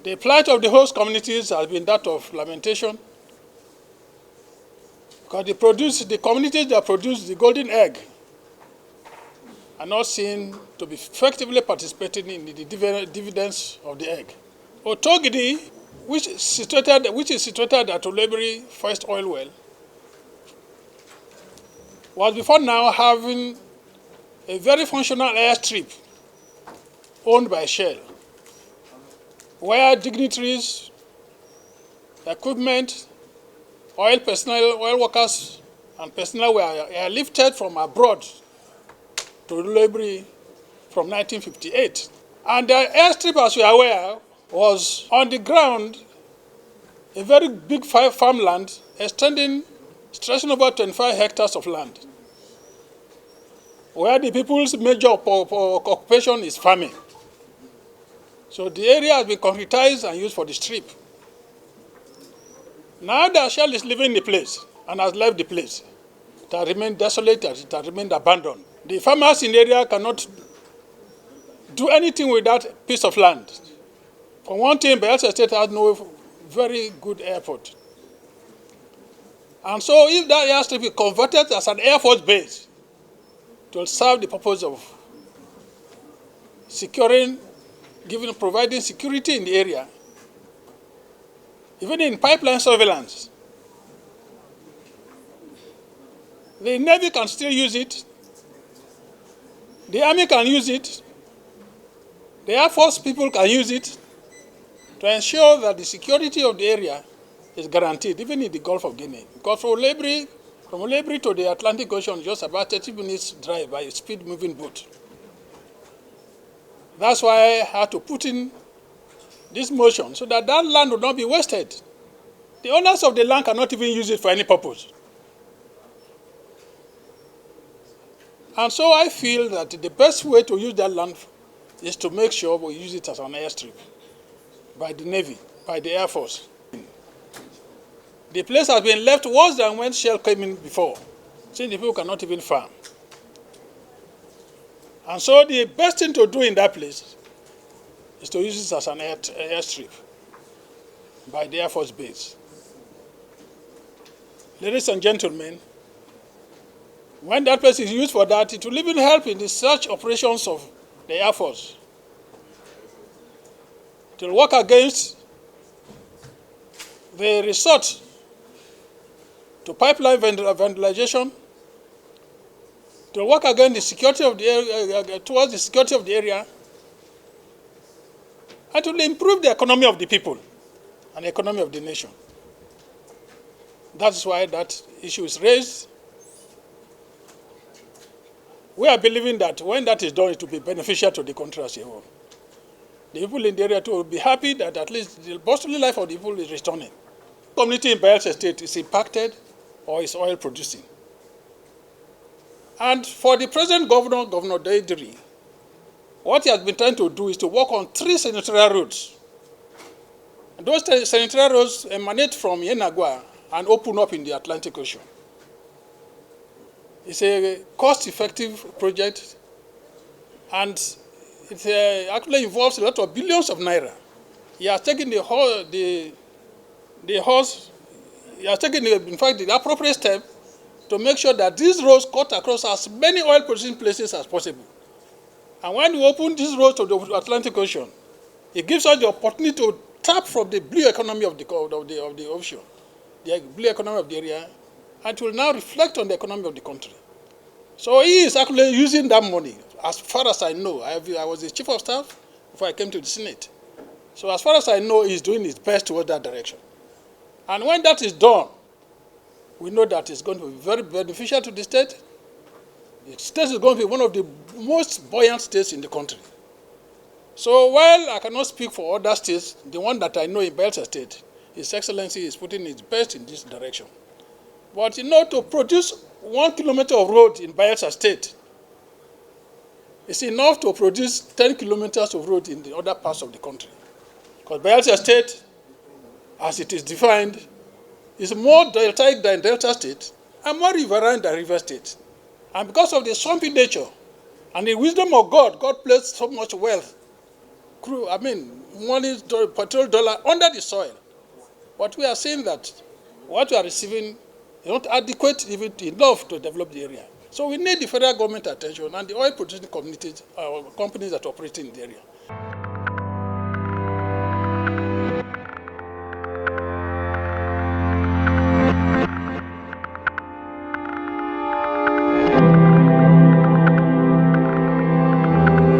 The plight of the host communities has been that of lamentation, because the communities that produce the golden egg are not seen to be effectively participating in the dividends of the egg. Otuogidi, which is situated at Oloibiri first oil well, was before now having a very functional airstrip owned by Shell, where dignitaries, equipment, oil personnel, oil workers, and personnel were airlifted from abroad to Oloibiri from 1958. And the airstrip, as we are aware, was on the ground, a very big farmland stretching over 25 hectares of land, where the people's major occupation is farming. So the area has been concretized and used for the strip. Now that Shell is leaving the place and has left the place, it has remained desolate, it has remained abandoned. The farmers in the area cannot do anything with that piece of land. For one thing, Bayelsa State has no very good airport. And so if that airstrip is converted as an Air Force base, it will serve the purpose of providing security in the area, even in pipeline surveillance. The Navy can still use it, the Army can use it, the Air Force people can use it to ensure that the security of the area is guaranteed, even in the Gulf of Guinea. Because from Oloibiri to the Atlantic Ocean, just about 30 minutes drive by a speed-moving boat. That's why I had to put in this motion, so that land would not be wasted. The owners of the land cannot even use it for any purpose. And so I feel that the best way to use that land is to make sure we use it as an airstrip by the Navy, by the Air Force. The place has been left worse than when Shell came in before, since the people cannot even farm. And so the best thing to do in that place is to use it as an airstrip by the Air Force base. Ladies and gentlemen, when that place is used for that, it will even help in the search operations of the Air Force. It will work against the resort to pipeline vandalization, to work against the security of the area, towards the security of the area, and to improve the economy of the people and the economy of the nation. That's why that issue is raised. We are believing that when that is done, it will be beneficial to the country as a whole. The people in the area too will be happy that at least the bustling life of the people is returning. The community in Bayelsa State is impacted or is oil producing. And for the present governor, Governor Oloibiri, what he has been trying to do is to work on 3 senatorial roads. And those senatorial roads emanate from Yenagua and open up in the Atlantic Ocean. It's a cost-effective project, and it actually involves a lot of billions of naira. He has taken the appropriate step to make sure that these roads cut across as many oil-producing places as possible. And when we open these roads to the Atlantic Ocean, it gives us the opportunity to tap from the blue economy of the ocean, the blue economy of the area, and it will now reflect on the economy of the country. So he is actually using that money, as far as I know. I was the chief of staff before I came to the Senate. So as far as I know, he's doing his best towards that direction. And when that is done, we know that it's going to be very beneficial to the state. The state is going to be one of the most buoyant states in the country. So while I cannot speak for other states, the one that I know in Bayelsa State, His Excellency is putting his best in this direction. But to produce 1 kilometer of road in Bayelsa State is enough to produce 10 kilometers of road in the other parts of the country. Because Bayelsa State, as it is defined, is more deltaic than Delta State and more riverine than River State. And because of the swampy nature and the wisdom of God, God placed so much wealth, money, petrol dollar under the soil. But we are seeing that what we are receiving is not adequate even enough to develop the area. So we need the federal government attention and the oil producing communities, companies that operate in the area.